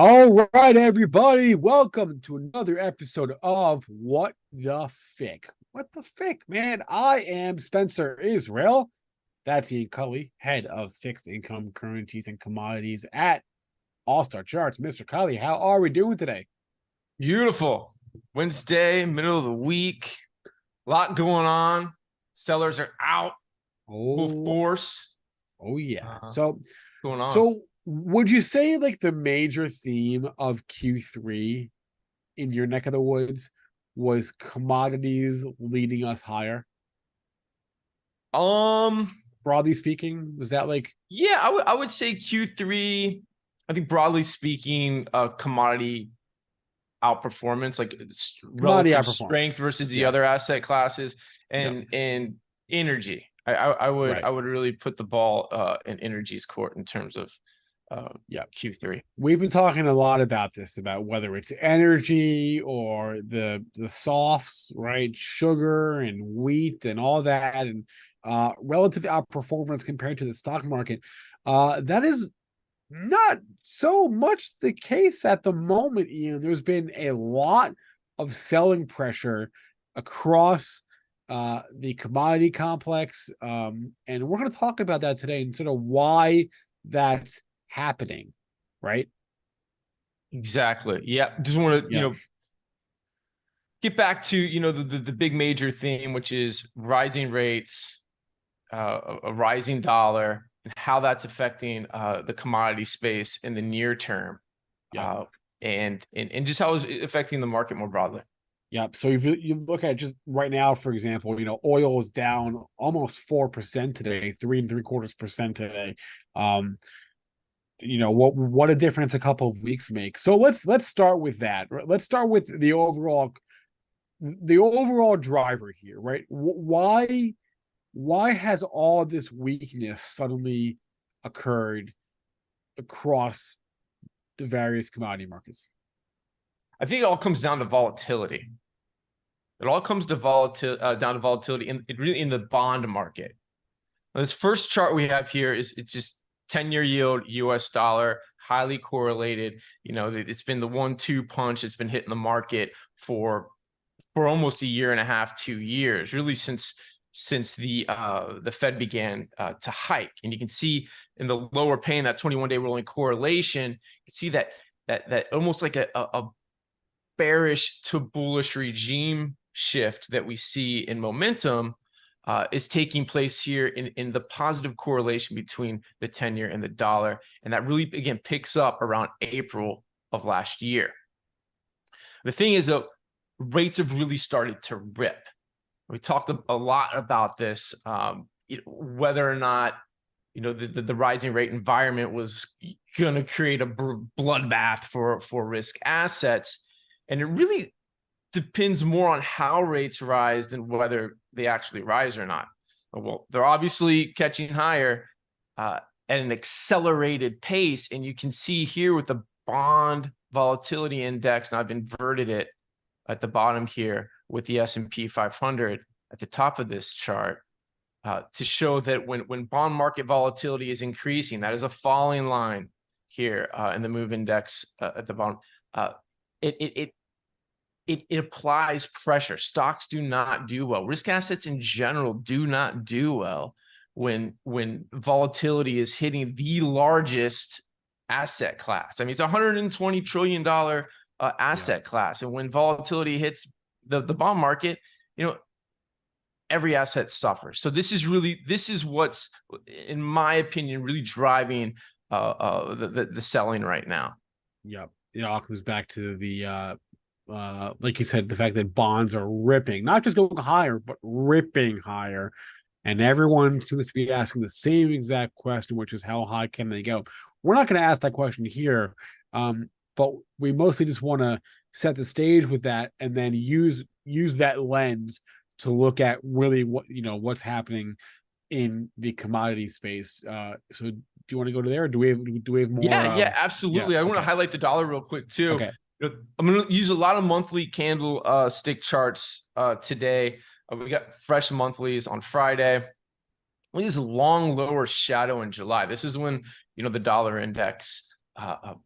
All right, everybody, welcome to another episode of What the FICC. What the FICC, man? I am Spencer Israel. That's Ian Cully, head of fixed income, currencies, and commodities at All Star Charts. Mr. Cully, how are we doing today? Beautiful. Wednesday, middle of the week. A lot going on. Sellers are out full Oh, force. oh yeah. Uh, So, going on. so would you say like the major theme of Q3 in your neck of the woods was commodities leading us higher? Um, Broadly speaking, was that like yeah, I would say Q3. I think broadly speaking, commodity outperformance, like commodity relative strength outperformance? versus the Yeah, other asset classes, yeah, and energy. I would right. I would really put the ball in energy's court in terms of Yeah. Q3. We've been talking a lot about this, about whether it's energy or the softs, right? Sugar and wheat and all that, and relative outperformance compared to the stock market. That is not so much the case at the moment, Ian. There's been a lot of selling pressure across the commodity complex. And we're going to talk about that today and sort of why that's happening, right? Exactly. Yeah. Just want to, Yeah. get back to, the big major theme, which is rising rates, a rising dollar, and how that's affecting the commodity space in the near term, Yeah. uh, and just how it's affecting the market more broadly. Yeah. So if you look at just right now, for example, oil is down almost 4% today, 3.75% today. Um, what a difference a couple of weeks make. So let's start with that. Let's start with the overall driver here, right? Why has all this weakness suddenly occurred across the various commodity markets? I think it all comes down to volatility. It all comes to down to volatility in the bond market. Now, this first chart we have here it's just 10-year yield US dollar, highly correlated. It's been the 1-2 punch. It's been hitting the market for almost a year and a half, 2 years, really since the Fed began to hike. And you can see in the lower pane, that 21-day rolling correlation, you can see that almost like a bearish to bullish regime shift that we see in momentum is taking place here in the positive correlation between the 10-year and the dollar. And that really, again, picks up around April of last year. The thing is, though, rates have really started to rip. We talked a lot about this, whether or not the rising rate environment was going to create a bloodbath for risk assets, and it really depends more on how rates rise than whether they actually rise or not. Well, they're obviously catching higher at an accelerated pace, and you can see here with the bond volatility index, and I've inverted it at the bottom here with the S&P 500 at the top of this chart to show that when bond market volatility is increasing, that is a falling line here in the MOVE index at the bottom. It applies pressure. Stocks do not do well. Risk assets in general do not do well when volatility is hitting the largest asset class. I mean, it's $120 trillion asset class, and when volatility hits the bond market, every asset suffers. So this is what's, in my opinion, really driving the selling right now. Yep. It all comes back to the like you said, the fact that bonds are ripping, not just going higher, but ripping higher. And everyone seems to be asking the same exact question, which is how high can they go? We're not going to ask that question here, but we mostly just want to set the stage with that, and then use that lens to look at really what's happening in the commodity space. So do you want to go to there, or do we have more? Yeah, Yeah. absolutely. I want to Okay. highlight the dollar real quick too. Okay. I'm going to use a lot of monthly candle stick charts today. We got fresh monthlies on Friday. We use a long lower shadow in July. This is when the dollar index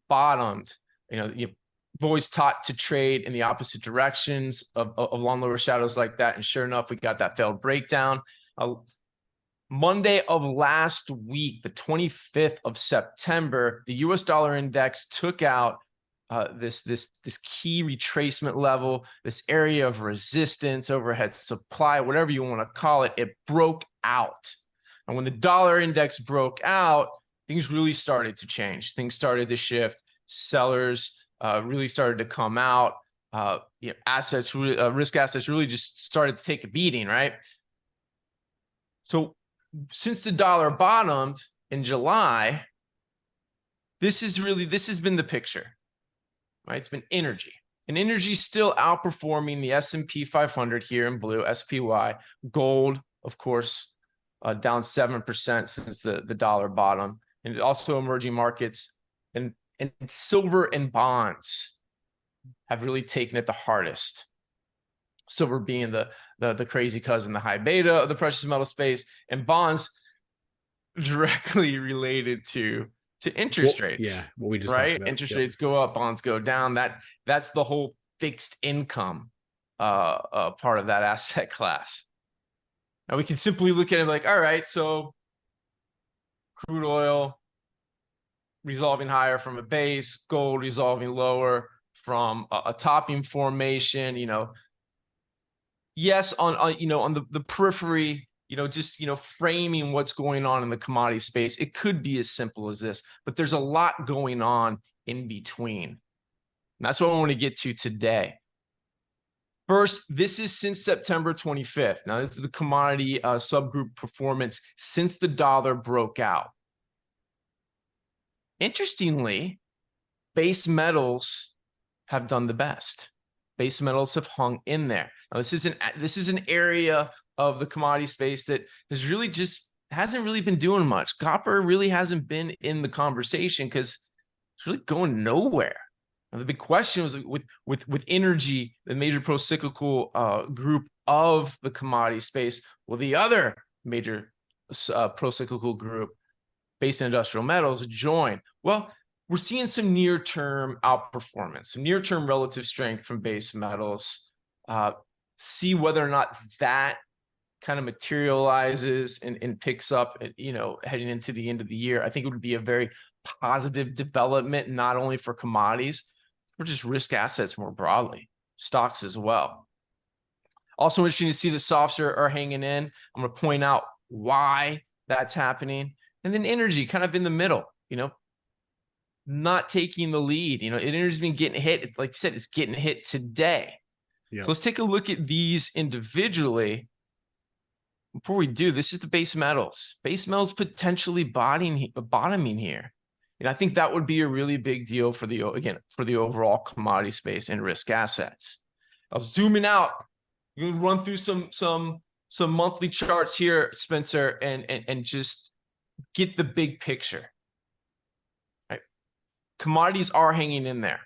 bottomed you've always taught to trade in the opposite directions of long lower shadows like that. And sure enough, we got that failed breakdown. Monday of last week, the 25th of September, the US dollar index took out this key retracement level, this area of resistance, overhead supply, whatever you want to call it. It broke out. And when the dollar index broke out, things really started to change. Things started to shift. Sellers really started to come out. Assets, risk assets really just started to take a beating, right? So since the dollar bottomed in July, this has been the picture, right? It's been energy. And energy still outperforming the S&P 500 here in blue, SPY. Gold, of course, down 7% since the dollar bottom. And also emerging markets and silver and bonds have really taken it the hardest. Silver being the crazy cousin, the high beta of the precious metal space, and bonds directly related to interest rates. Yeah, what we just right. talked about. Interest rates go up, bonds go down. That's the whole fixed income part of that asset class. Now we can simply look at it like, all right, so crude oil resolving higher from a base, gold resolving lower from a topping formation. Yes, on the periphery, just framing what's going on in the commodity space, it could be as simple as this, but there's a lot going on in between. And that's what I want to get to today. First, this is since September 25th. Now, this is the commodity subgroup performance since the dollar broke out. Interestingly, base metals have done the best. Base metals have hung in there. Now, this is an area of the commodity space that hasn't really been doing much. Copper really hasn't been in the conversation because it's really going nowhere. Now, the big question was with energy, the major pro-cyclical group of the commodity space. Well, the other major pro-cyclical group, base and industrial metals, join. Well, we're seeing some near-term outperformance, some near-term relative strength from base metals. See whether or not that kind of materializes and picks up, heading into the end of the year. I think it would be a very positive development, not only for commodities, for just risk assets more broadly, stocks as well. Also interesting to see the softs are hanging in. I'm going to point out why that's happening. And then energy kind of in the middle, not taking the lead. Energy's been getting hit. It's like I said, it's getting hit today. Yep. So let's take a look at these individually. Before we do, this is the base metals. Base metals potentially bottoming here. And I think that would be a really big deal for the overall commodity space and risk assets. I'll zooming out. I'm going to run through some monthly charts here, Spencer, and just get the big picture. Right? Commodities are hanging in there.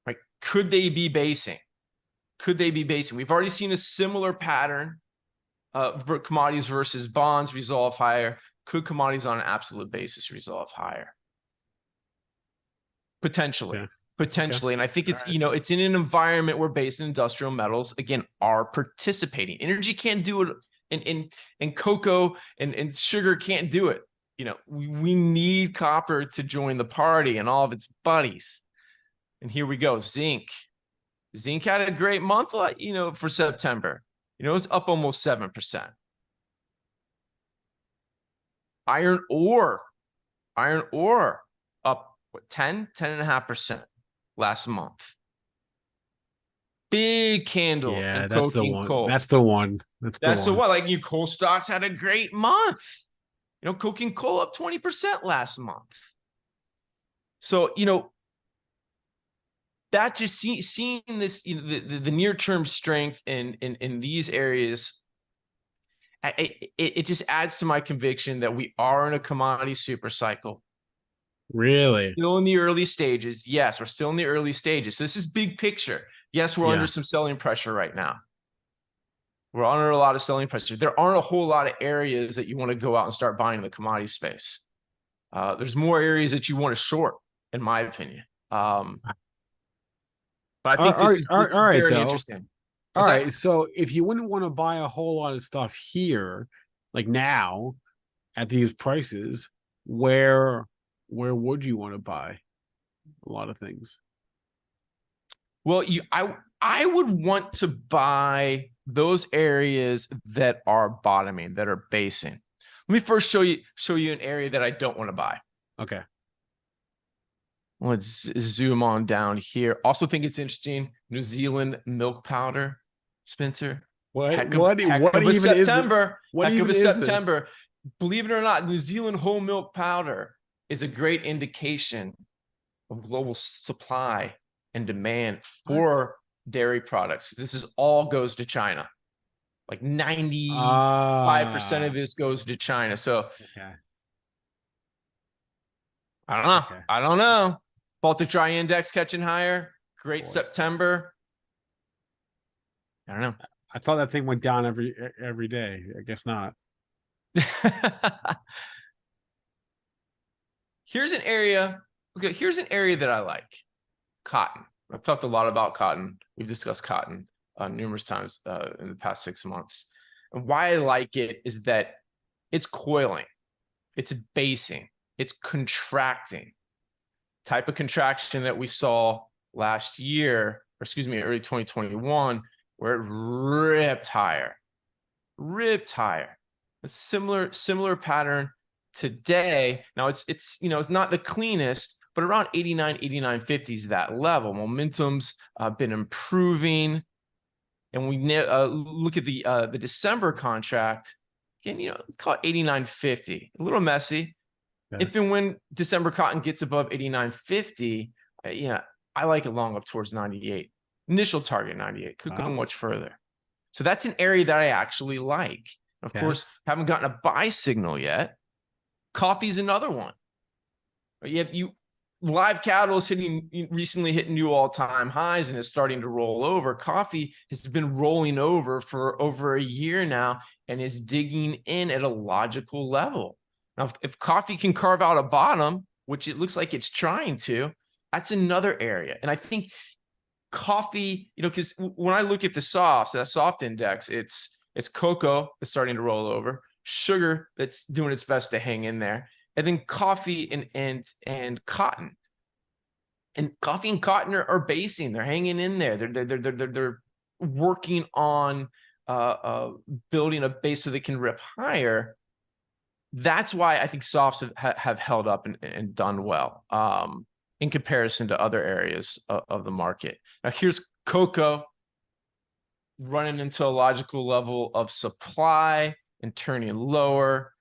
Right? Could they be basing? Could they be basing? We've already seen a similar pattern for commodities versus bonds resolve higher. Could commodities on an absolute basis resolve higher? Potentially. Yeah. Potentially. Okay. And I think it's, it's in an environment where base and industrial metals, again, are participating. Energy can't do it, and cocoa and sugar can't do it. We need copper to join the party and all of its buddies. And here we go. Zinc. Zinc had a great month, for September. It was up almost 7%. Iron ore up 10.5% last month. Big candle. Yeah, that's the one. Coal. That's the one. That's the one. Like new coal stocks had a great month. Coking coal up 20% last month. So, that just seeing this, the near-term strength in these areas, it just adds to my conviction that we are in a commodity super cycle. Really? Still in the early stages. Yes, we're still in the early stages. So this is big picture. Yes, we're under some selling pressure right now. We're under a lot of selling pressure. There aren't a whole lot of areas that you want to go out and start buying in the commodity space. There's more areas that you want to short, in my opinion. But I think this is all right, very though. interesting. All What's that? right. So if you wouldn't want to buy a whole lot of stuff here, like now at these prices, where would you want to buy a lot of things? Well, I would want to buy those areas that are bottoming, that are basing. Let me first show you an area that I don't want to buy. Okay. Let's zoom on down here. Also think it's interesting. New Zealand milk powder, Spencer. Heck of a even is September. what Heck of even a is September. Believe it or not, New Zealand whole milk powder is a great indication of global supply and demand for dairy products. This is all goes to China. Like 95% of this goes to China. So okay. I don't know. Okay. I don't know. Baltic Dry Index catching higher. Great September. I don't know. I thought that thing went down every day. I guess not. Here's an area. Here's an area that I like. Cotton. I've talked a lot about cotton. We've discussed cotton numerous times in the past 6 months. And why I like it is that it's coiling, it's basing, it's contracting. Type of contraction that we saw last year, or excuse me, early 2021, where it ripped higher. A similar pattern today. Now it's not the cleanest, but around 89.50 is that level. Momentum's been improving, and we look at the December contract again. Call it 89.50. A little messy. Yeah. If and when December cotton gets above 89.50, I like it long up towards 98. Initial target 98. Could go much further. So that's an area that I actually like. Of course, haven't gotten a buy signal yet. Coffee's another one. Live cattle is recently hitting new all-time highs and is starting to roll over. Coffee has been rolling over for over a year now and is digging in at a logical level. Now, if coffee can carve out a bottom, which it looks like it's trying to, that's another area. And I think coffee, because when I look at the softs, that soft index, it's cocoa that's starting to roll over, sugar that's doing its best to hang in there, and then coffee and cotton. And coffee and cotton are basing. They're hanging in there. They're working on building a base so they can rip higher. That's why I think softs have held up and done well in comparison to other areas of the market. Now here's cocoa running into a logical level of supply and turning lower.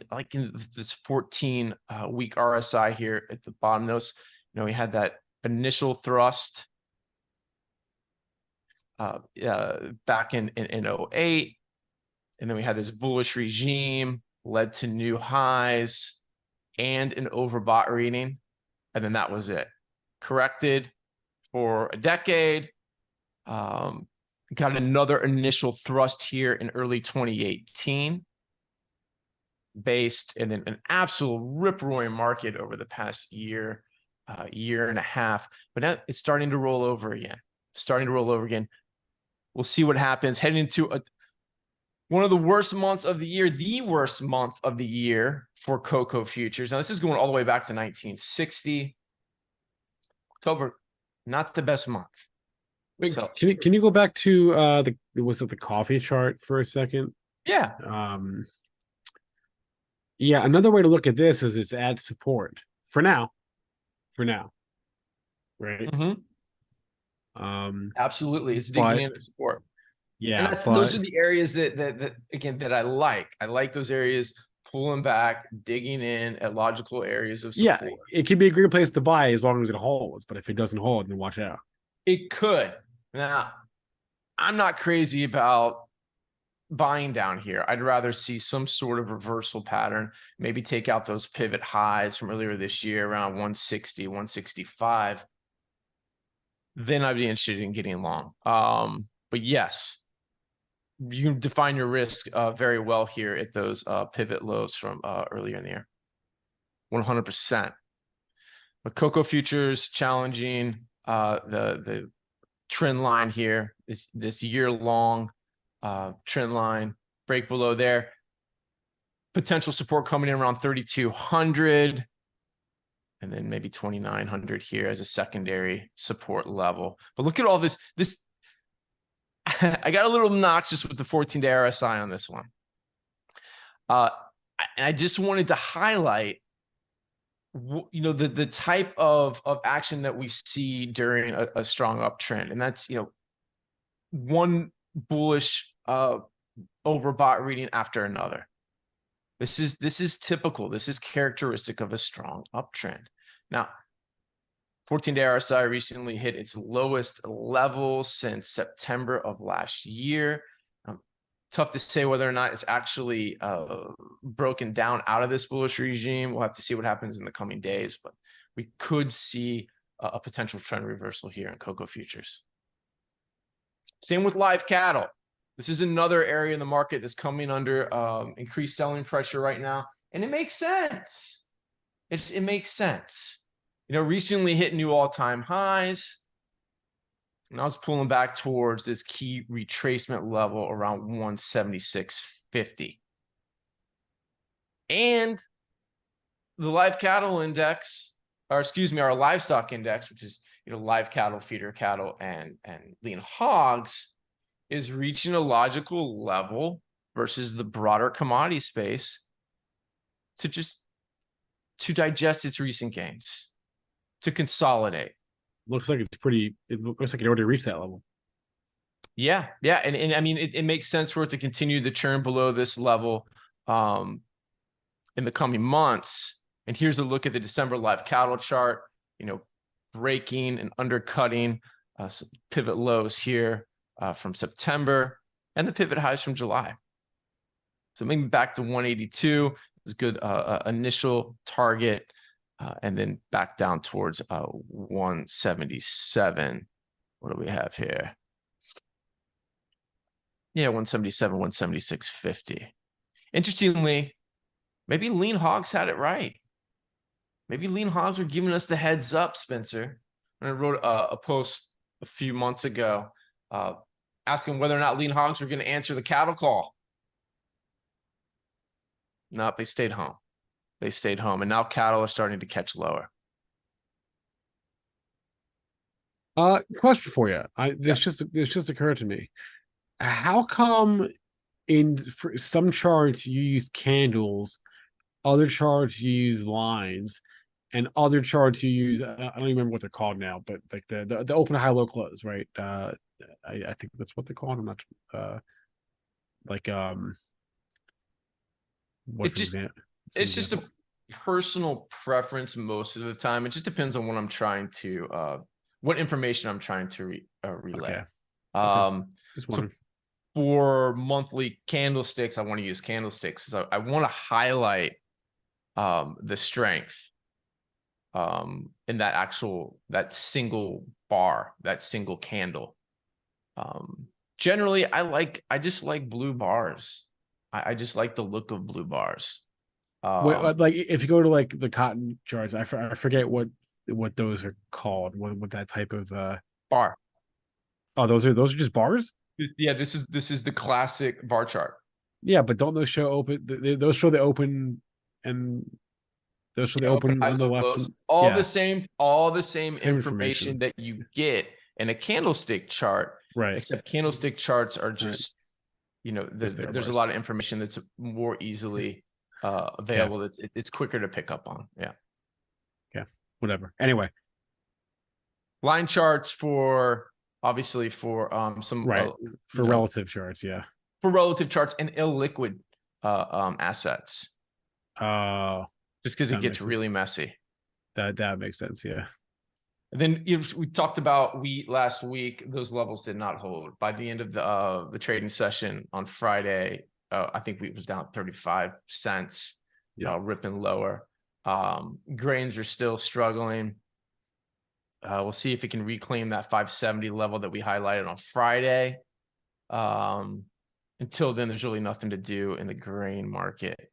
Like in this 14-week RSI here at the bottom. Those, we had that initial thrust back in 08, and then we had this bullish regime led to new highs and an overbought reading, and then that was it. Corrected for a decade. Got another initial thrust here in early 2018, based in an absolute rip-roaring market over the past year and a half. But now it's starting to roll over again. We'll see what happens heading into one of the worst months of the year, the worst month of the year for cocoa futures. Now, this is going all the way back to 1960. October, not the best month. Wait, so, can you go back to the coffee chart for a second? Yeah. Yeah, another way to look at this is it's at support for now. Right? Mm-hmm. Absolutely. It's digging in at support. Yeah, and those are the areas that again that I like. I like those areas pulling back, digging in at logical areas of support. Yeah, it could be a great place to buy as long as it holds, but if it doesn't hold, then watch out. It could. Now, I'm not crazy about buying down here. I'd rather see some sort of reversal pattern, maybe take out those pivot highs from earlier this year around 160, 165. Then I'd be interested in getting long. But yes, you can define your risk very well here at those pivot lows from earlier in the year. 100%. But cocoa futures challenging the trend line here, this year-long trend line, break below there. Potential support coming in around 3,200. And then maybe 2,900 here as a secondary support level. But look at all this. I got a little obnoxious with the 14-day RSI on this one. I just wanted to highlight, the type of action that we see during a strong uptrend. And that's, one bullish overbought reading after another. This is typical. This is characteristic of a strong uptrend. Now, 14-day RSI recently hit its lowest level since September of last year. Tough to say whether or not it's actually broken down out of this bullish regime. We'll have to see what happens in the coming days, but we could see a potential trend reversal here in cocoa futures. Same with live cattle. This is another area in the market that's coming under increased selling pressure right now, and it makes sense. It makes sense. Recently hit new all-time highs, and I was pulling back towards this key retracement level around 176.50. And the live cattle index, or excuse me, our livestock index, which is live cattle, feeder cattle, and lean hogs, is reaching a logical level versus the broader commodity space to digest its recent gains, to consolidate. Looks like it looks like it already reached that level. Yeah. And I mean, it makes sense for it to continue to churn below this level in the coming months. And here's a look at the December live cattle chart, breaking and undercutting some pivot lows here from September and the pivot highs from July. So maybe back to 182 is a good initial target. And then back down towards 177. What do we have here? Yeah, 177, 176.50. Interestingly, maybe lean hogs had it right. Maybe lean hogs were giving us the heads up, Spencer. When I wrote a post a few months ago asking whether or not lean hogs were going to answer the cattle call. Nope, they stayed home. They stayed home, and now cattle are starting to catch lower. Question for you. This just occurred to me. How come for some charts you use candles, other charts you use lines, and other charts you use I don't even remember what they're called now, but like the open, high, low, close, right? I think that's what they're called. I'm not what's it's just a personal preference most of the time. It just depends on what I'm trying to what information I'm trying to relay. Okay. So for monthly candlesticks, I want to use candlesticks. So I want to highlight the strength in that single bar, that single candle. Generally, I just like blue bars. I just like the look of blue bars. Like if you go to like the cotton charts, I forget what those are called. What that type of bar? Oh, those are just bars. Yeah, this is the classic bar chart. Yeah, but don't those show open? Those show the open, and those show the open on the left. All the same information that you get in a candlestick chart, right? Except candlestick charts are just, there's a lot of information that's more easily available. It's quicker to pick up on. Yeah. Whatever. Anyway, line charts obviously for some for relative charts. Yeah. For relative charts and illiquid assets. Oh. Just because it gets really messy. That makes sense. Yeah. And then we talked about wheat last week. Those levels did not hold. By the end of the trading session on Friday, I think wheat was down 35 cents, ripping lower. Grains are still struggling. We'll see if it can reclaim that 570 level that we highlighted on Friday. Until then, there's really nothing to do in the grain market.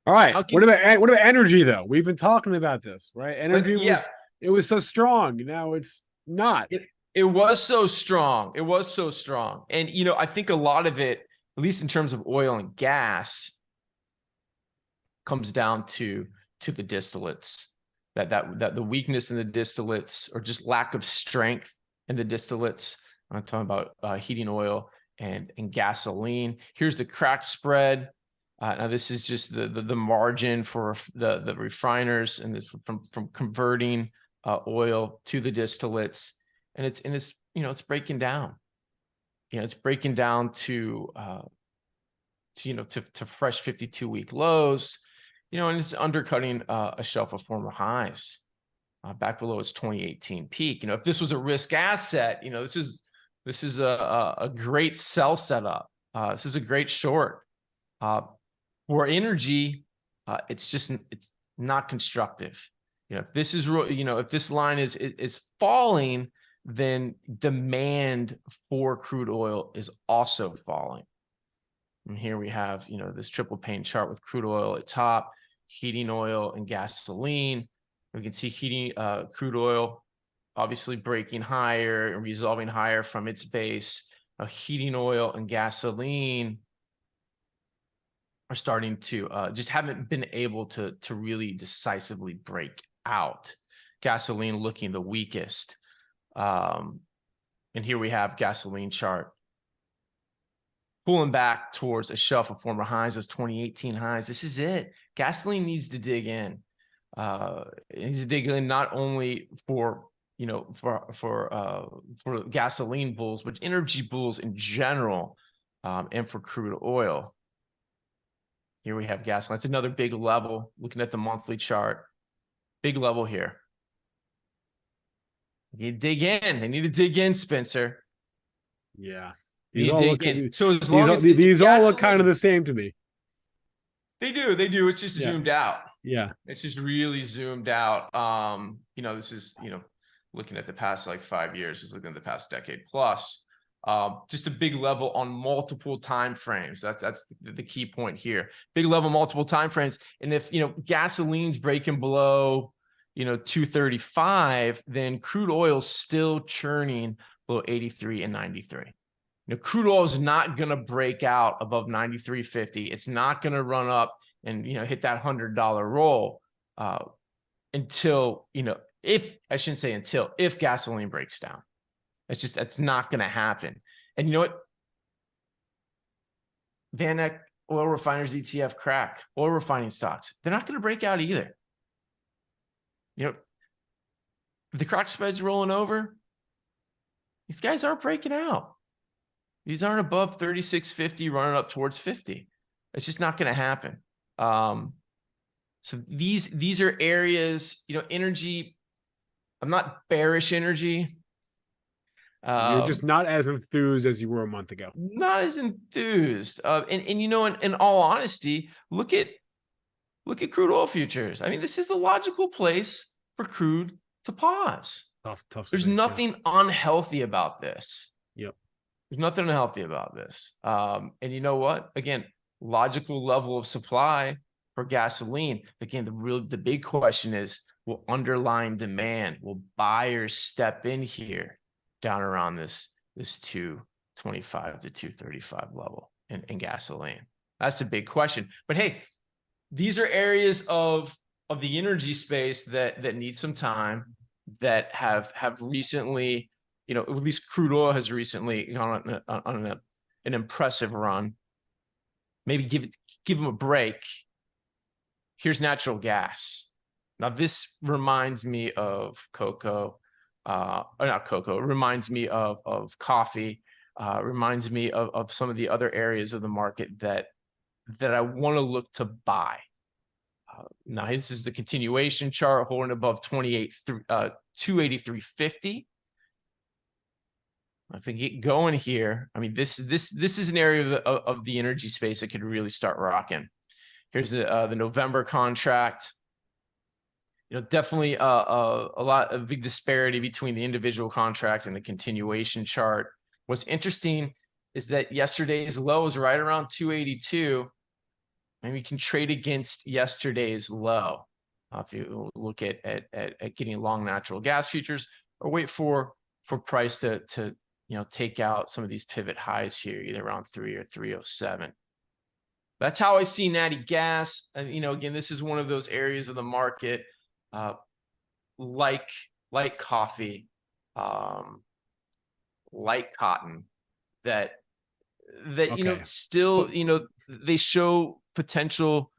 All right. I'll What give, about energy though? We've been talking about this, right? but Energy yeah, was it was so strong. Now it's not. it was so strong. It was so strong. And, I think a lot of it, at least in terms of oil and gas, comes down to the distillates, that the weakness in the distillates, or just lack of strength in the distillates. I'm talking about heating oil and gasoline. Here's the crack spread. Now this is just the margin for the refiners, and this from converting oil to the distillates, and it's it's breaking down. It's breaking down to fresh 52-week lows, and it's undercutting a shelf of former highs back below its 2018 peak. If this was a risk asset, this is a great sell setup. This is a great short. For energy, it's not constructive. If this is if this line is falling, then demand for crude oil is also falling. And here we have, this triple pane chart with crude oil at top, heating oil and gasoline. We can see crude oil obviously breaking higher and resolving higher from its base. Heating oil and gasoline are starting to just haven't been able to really decisively break out. Gasoline looking the weakest. And here we have gasoline chart pulling back towards a shelf of former highs, those 2018 highs. This is it. Gasoline needs to dig in. It needs to dig in not only for gasoline bulls, but energy bulls in general, and for crude oil. Here we have gasoline. It's another big level. Looking at the monthly chart, big level here. You dig in. They need to dig in, Spencer. Yeah. These all look kind of the same to me. They do. It's just zoomed out. Yeah. It's just really zoomed out. This is, looking at the past 5 years, is looking at the past decade plus. Just a big level on multiple time frames. That's the key point here. Big level, multiple time frames. And if gasoline's breaking below 235, then crude oil's still churning below 83 and 93. Crude oil is not going to break out above 93.50. It's not going to run up and hit that $100 roll until if gasoline breaks down. That's not going to happen. And you know what? Van Eck oil refiners ETF crack, oil refining stocks, they're not going to break out either. The crack spread's rolling over. These guys aren't breaking out. These aren't above 36.50 running up towards 50. It's just not going to happen. So these are areas, energy. I'm not bearish energy. You're just not as enthused as you were a month ago. Not as enthused. In all honesty, look at crude oil futures. I mean, this is the logical place for crude to pause. Tough. There's nothing unhealthy about this. Yep. There's nothing unhealthy about this. And you know what? Again, logical level of supply for gasoline. Again, the big question is, will underlying demand, will buyers step in here down around this 225 to 235 level in gasoline? That's a big question. But hey, these are areas of the energy space that need some time, that have recently, at least crude oil has recently gone on an impressive run. Maybe give them a break. Here's natural gas. Now this reminds me of cocoa, not cocoa. It reminds me of coffee. Reminds me of some of the other areas of the market that I want to look to buy. Now this is the continuation chart holding above 283.50. If we get going here, I mean, this is an area of the energy space that could really start rocking. Here's the November contract. Definitely a big disparity between the individual contract and the continuation chart. What's interesting is that yesterday's low was right around 282. maybe you can trade against yesterday's low. If you look at getting long natural gas futures, or wait for price to take out some of these pivot highs here, either around 3 or 307. That's how I see natty gas. And again, this is one of those areas of the market, like coffee, like cotton, that Okay. still they show potential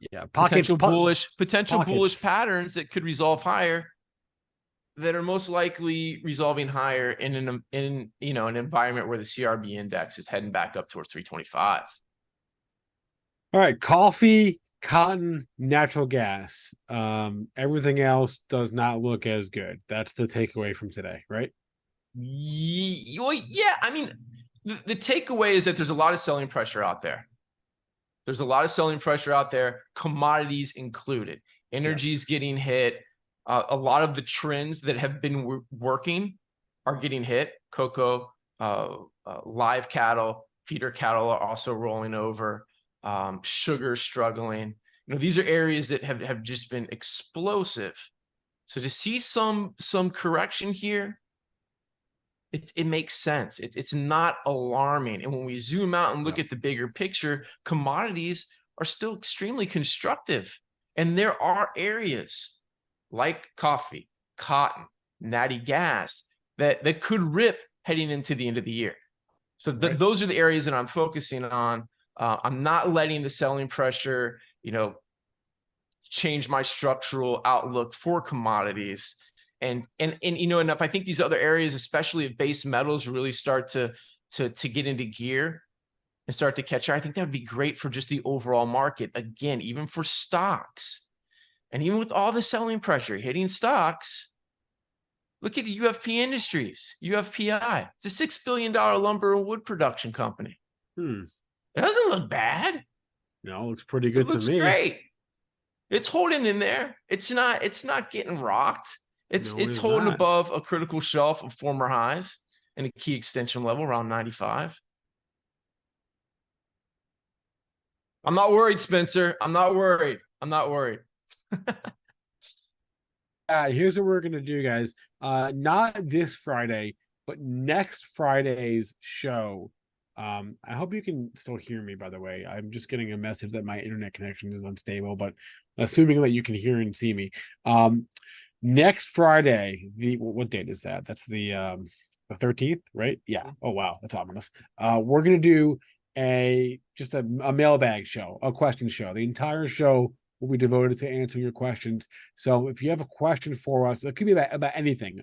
bullish patterns that could resolve higher, that are most likely resolving higher in an environment where the CRB index is heading back up towards 325. All right, coffee, cotton, natural gas. Everything else does not look as good. That's the takeaway from today, right? Yeah, I mean, the takeaway is that there's a lot of selling pressure out there. There's a lot of selling pressure out there, commodities included. Energy's getting hit. A lot of the trends that have been working are getting hit. Cocoa, live cattle, feeder cattle are also rolling over. Sugar struggling. These are areas that have just been explosive. So to see some correction here, it makes sense. It's not alarming. And when we zoom out and look at the bigger picture, commodities are still extremely constructive. And there are areas like coffee, cotton, natty gas that could rip heading into the end of the year. So those are the areas that I'm focusing on. I'm not letting the selling pressure, change my structural outlook for commodities. And if I think these other areas, especially if base metals, really start to get into gear and start to catch up, I think that would be great for just the overall market. Again, even for stocks, and even with all the selling pressure hitting stocks, look at UFP Industries, UFPI. It's a $6 billion lumber and wood production company. It doesn't look bad. No, it looks pretty good to me. It looks great. It's holding in there. It's not getting rocked. It's holding above a critical shelf of former highs and a key extension level around 95. I'm not worried, Spencer. I'm not worried. Here's what we're gonna do, guys. Not this Friday, but next Friday's show. I hope you can still hear me, by the way. I'm just getting a message that my internet connection is unstable, but assuming that you can hear and see me. Next Friday, what date is that? That's the 13th, right? Yeah. Oh wow, that's ominous. We're gonna do a mailbag show, a question show. The entire show will be devoted to answering your questions. So if you have a question for us, it could be about anything,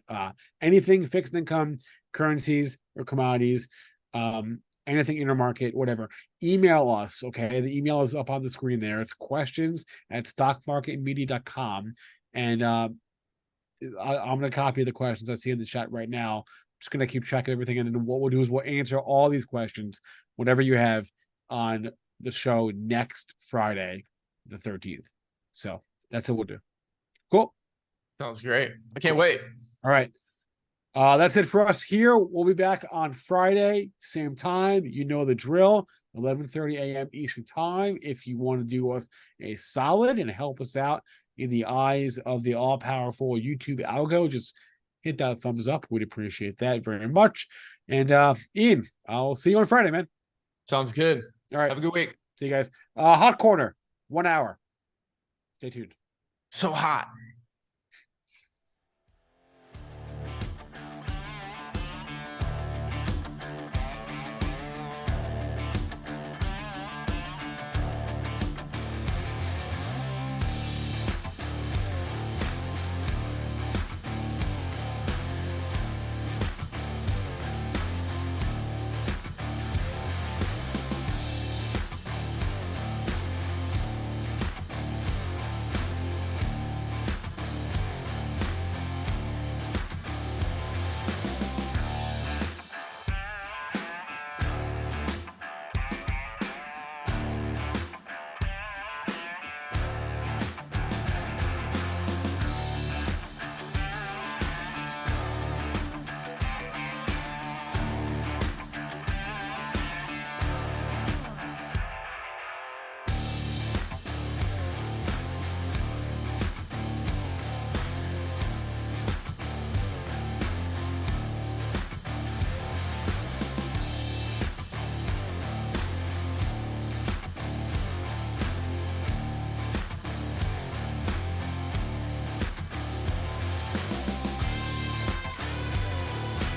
anything fixed income, currencies, or commodities, anything intermarket, whatever. Email us, okay? The email is up on the screen there. It's questions@stockmarketmedia.com. And I'm going to copy the questions I see in the chat right now. I'm just going to keep checking everything. And then what we'll do is we'll answer all these questions, whatever you have, on the show next Friday, the 13th. So that's what we'll do. Cool. Sounds great. I can't wait. All right. That's it for us here. We'll be back on Friday, same time. You know the drill, 11:30 a.m. Eastern time. If you want to do us a solid and help us out in the eyes of the all-powerful YouTube algo, just hit that thumbs up. We'd appreciate that very much. And Ian, I'll see you on Friday, man. Sounds good. All right. Have a good week. See you guys. Hot corner, 1 hour. Stay tuned. So hot.